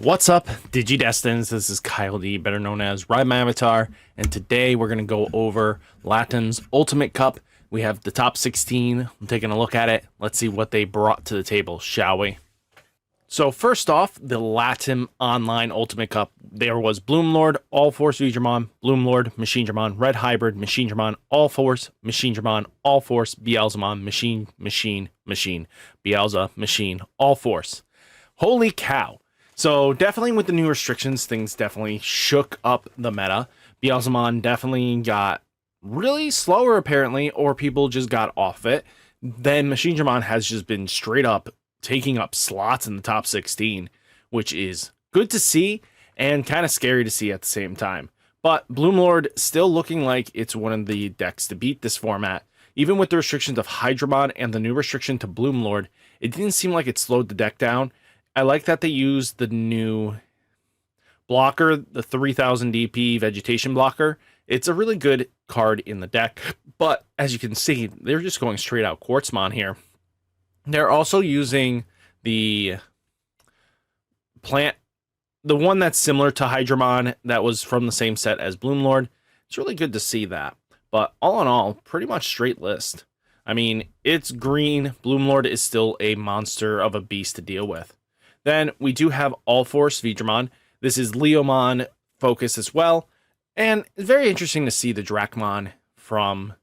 What's up, Digidestins? This is Kyle D, better known as RideMyAvatar, and today we're going to go over Latin's Ultimate Cup. We have the top 16. I'm taking a look at it. Let's see what they brought to the table, shall we? So first off, the Latin Online Ultimate Cup. There was Bloomlord, All Force Digimon, Bloomlord, Machine Dramon, Red Hybrid, Machine Dramon, All Force, Machine Dramon, All Force, Beelzemon, Machine, Beelza, Machine, All Force. Holy cow. So definitely with the new restrictions, things definitely shook up the meta. Beelzemon definitely got really slower apparently, or people just got off it. Then Machine Dramon has just been straight up taking up slots in the top 16, which is good to see and kind of scary to see at the same time. But Bloomlord still looking like it's one of the decks to beat this format. Even with the restrictions of Hydramon and the new restriction to Bloomlord, it didn't seem like it slowed the deck down. I like that they used the new blocker, the 3000 DP vegetation blocker. It's a really good card in the deck, but as you can see, they're just going straight out Quartzmon here. They're also using the plant, the one that's similar to Hydramon that was from the same set as Bloomlord. It's really good to see that, but all in all, pretty much straight list. I mean, it's green. Bloomlord is still a monster of a beast to deal with. Then we do have All Force Digimon. This is Leomon focus as well. And it's very interesting to see the Dracmon from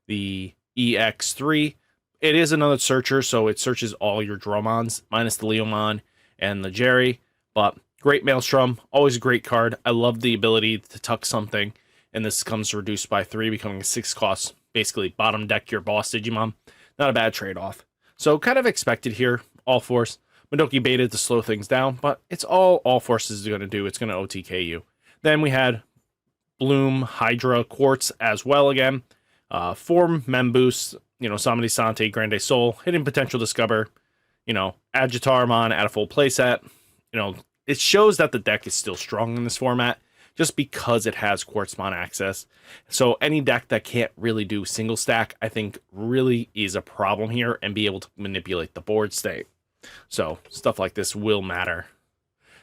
the EX3. It is another searcher, so it searches all your Dromons, minus the Leomon and the Jerry. But great Maelstrom, always a great card. I love the ability to tuck something. And this comes reduced by 3, becoming a 6 cost. Basically, bottom deck your boss Digimon. Not a bad trade-off. So kind of expected here, All Force. Madoki baited to slow things down, but it's all Force is going to do. It's going to OTK you. Then we had Bloom, Hydra, Quartz as well again. Form, Memboost, Samedi Sante, Grande Soul, Hidden Potential Discover, Agitarmon at a full playset. It shows that the deck is still strong in this format just because it has Quartzmon access. So any deck that can't really do single stack, I think really is a problem here and be able to manipulate the board state. So stuff like this will matter.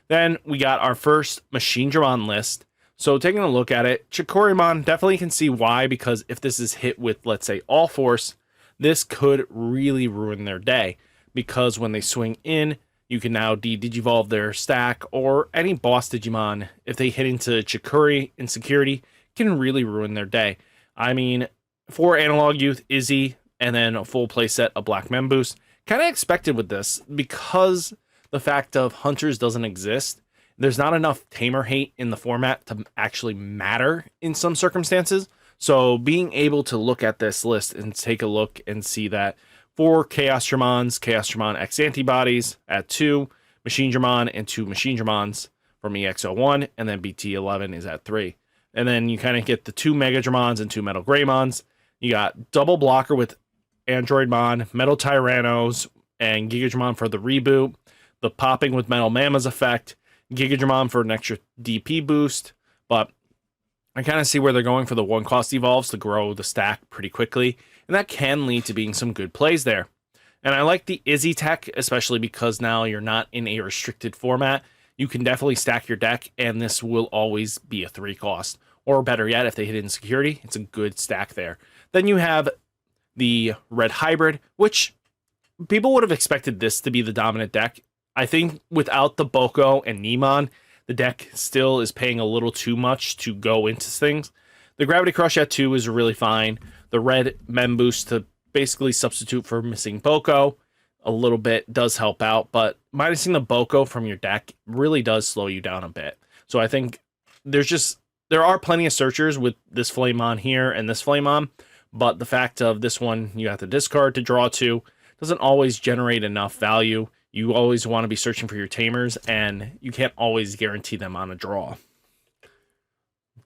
Then we got our first Machine Dramon list. So taking a look at it, Chikorimon definitely can see why, because if this is hit with, let's say, All Force, this could really ruin their day. Because when they swing in, you can now Digivolve their stack, or any boss Digimon, if they hit into Chikori Insecurity, can really ruin their day. I mean, for Analog Youth, Izzy, and then a full playset of Black Memboost, kind of expected with this, because the fact of Hunters doesn't exist. There's not enough Tamer hate in the format to actually matter in some circumstances. So being able to look at this list and take a look and see that 4 Chaos Dramons, Chaos Dramon X Antibodies at 2, Machine Dramon and 2 Machine Dramons from EX01, and then BT11 is at 3. And then you kind of get the 2 Mega Dramons and 2 Metal Greymons. You got double blocker with Androidmon, Metal Tyrannos, and Gigadramon for the reboot. The popping with Metal Mammoth's effect. Gigadramon for an extra DP boost. But I kind of see where they're going for the 1 cost evolves to grow the stack pretty quickly. And that can lead to being some good plays there. And I like the Izzy tech, especially because now you're not in a restricted format. You can definitely stack your deck, and this will always be a 3 cost. Or better yet, if they hit Insecurity, it's a good stack there. Then you have the Red Hybrid, which people would have expected this to be the dominant deck. I think without the Boko and Nemon, the deck still is paying a little too much to go into things. The Gravity Crush at 2 is really fine. The Red Memboost to basically substitute for missing Boko a little bit does help out, but minusing the Boko from your deck really does slow you down a bit. So I think there are plenty of searchers with this Flamon here and this Flamon, but the fact of this one you have to discard to draw 2 doesn't always generate enough value. You always want to be searching for your Tamers, and you can't always guarantee them on a draw.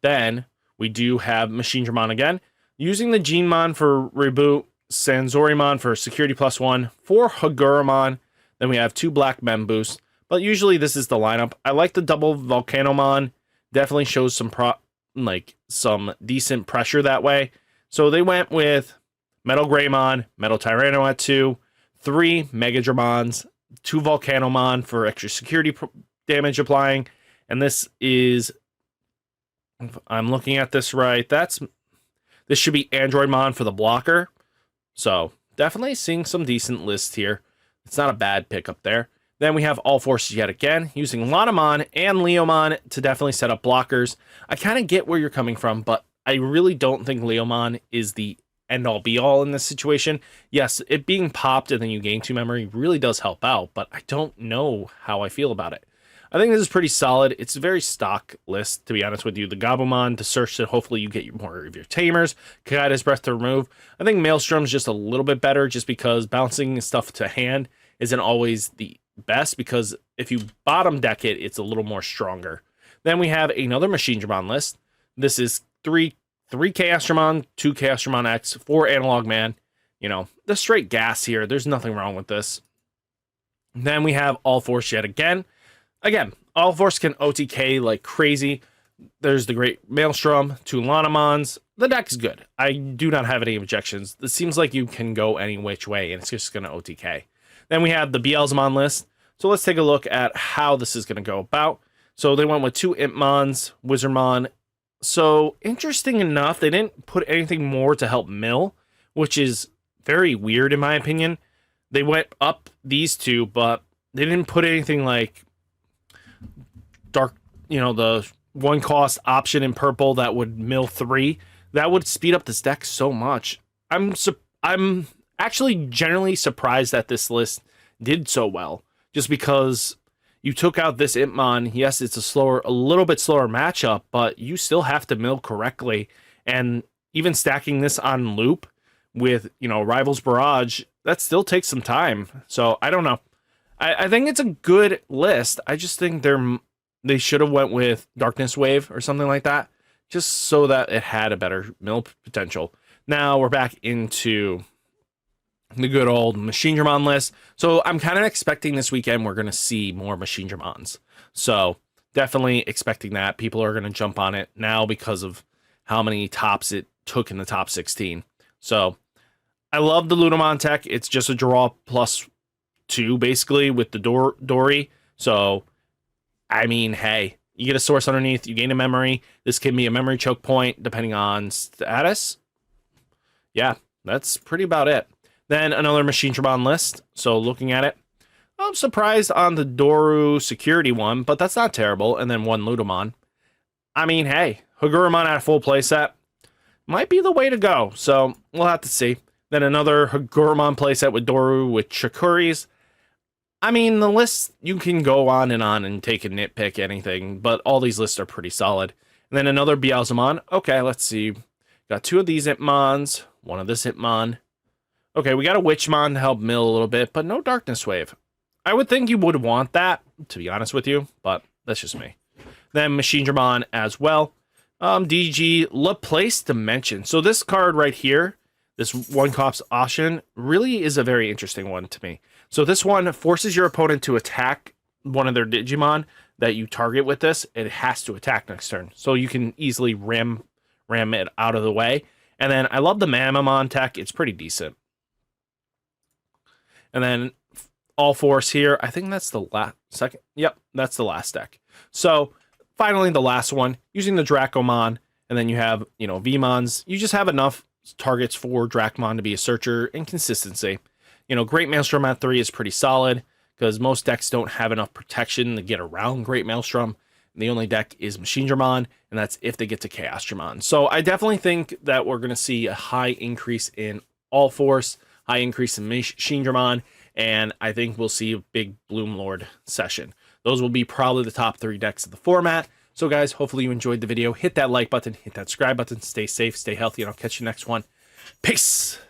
Then we do have Machine Dramon again. Using the Genemon for reboot, Sanzorimon for security +1, 4 Haguramon, then we have 2 Black Memboost. But usually this is the lineup. I like the double Volcanomon. Definitely shows some decent pressure that way. So they went with Metal Greymon, Metal Tyranno at 2, 3 Mega Dramons, 2 Volcanomon for extra security damage applying. And this is, if I'm looking at this right, this should be Androidmon for the blocker. So definitely seeing some decent lists here. It's not a bad pick up there. Then we have All Forces yet again, using Latamon and Leomon to definitely set up blockers. I kind of get where you're coming from, but I really don't think Leomon is the end-all be-all in this situation. Yes, it being popped and then you gain 2 memory really does help out, but I don't know how I feel about it. I think this is pretty solid. It's a very stock list, to be honest with you. The Gabumon to search that hopefully you get more of your tamers. Kagaida's Breath to remove. I think Maelstrom's just a little bit better just because bouncing stuff to hand isn't always the best, because if you bottom deck it, it's a little more stronger. Then we have another Machinedramon list. This is 3 Chaosdramon, 2 Chaosdramon X, 4 Analog Man. You know, the straight gas here. There's nothing wrong with this. Then we have All Force yet again. Again, All Force can OTK like crazy. There's the great Maelstrom, 2 Lanamons. The deck is good. I do not have any objections. It seems like you can go any which way, and it's just going to OTK. Then we have the Beelzemon list. So let's take a look at how this is going to go about. So they went with 2 Impmons, Wizardmon. So interesting enough, they didn't put anything more to help mill, which is very weird in my opinion. They went up these 2, but they didn't put anything like dark, you know, the 1 cost option in purple that would mill 3. That would speed up this deck so much. I'm actually generally surprised that this list did so well, just because you took out this Impmon. Yes, it's a little bit slower matchup, but you still have to mill correctly. And even stacking this on loop with, you know, Rivals Barrage, that still takes some time. So I don't know. I think it's a good list. I just think they should have went with Darkness Wave or something like that, just so that it had a better mill potential. Now we're back into the good old Machinedramon list. So I'm kind of expecting this weekend we're going to see more Machinedramons. So definitely expecting that. People are going to jump on it now because of how many tops it took in the top 16. So I love the Ludamon tech. It's just a draw +2 basically with the Dory. So I mean, hey, you get a source underneath, you gain a memory. This can be a memory choke point depending on status. Yeah, that's pretty about it. Then another Machinedramon list. So looking at it, I'm surprised on the Doru security one, but that's not terrible. And then 1 Ludamon. I mean, hey, Hagurumon at a full playset might be the way to go. So we'll have to see. Then another Hagurumon playset with Doru with Chikuris. I mean, the list, you can go on and take a nitpick anything, but all these lists are pretty solid. And then another Beelzemon. Okay, let's see. Got 2 of these Impmons, 1 of this Impmon. Okay, we got a Witchmon to help mill a little bit, but no Darkness Wave. I would think you would want that, to be honest with you, but that's just me. Then Machinedramon as well. DG, Laplace Dimension. So this card right here, this 1 cost option, really is a very interesting one to me. So this one forces your opponent to attack one of their Digimon that you target with this. It has to attack next turn. So you can easily ram it out of the way. And then I love the Mamamon tech. It's pretty decent. And then All Force here. I think that's the last second. Yep, that's the last deck. So finally the last one, using the Dracomon. And then you have, you know, Vmons. You just have enough targets for Dracmon to be a searcher and consistency. You know, Great Maelstrom at 3 is pretty solid because most decks don't have enough protection to get around Great Maelstrom. And the only deck is Machinedramon, and that's if they get to Chaosdramon. So I definitely think that we're going to see a high increase in All Force, high increase in Machinedramon, and I think we'll see a big Bloom Lord session. Those will be probably the top 3 decks of the format. So guys, hopefully you enjoyed the video. Hit that like button, hit that subscribe button, stay safe, stay healthy, and I'll catch you next one. Peace!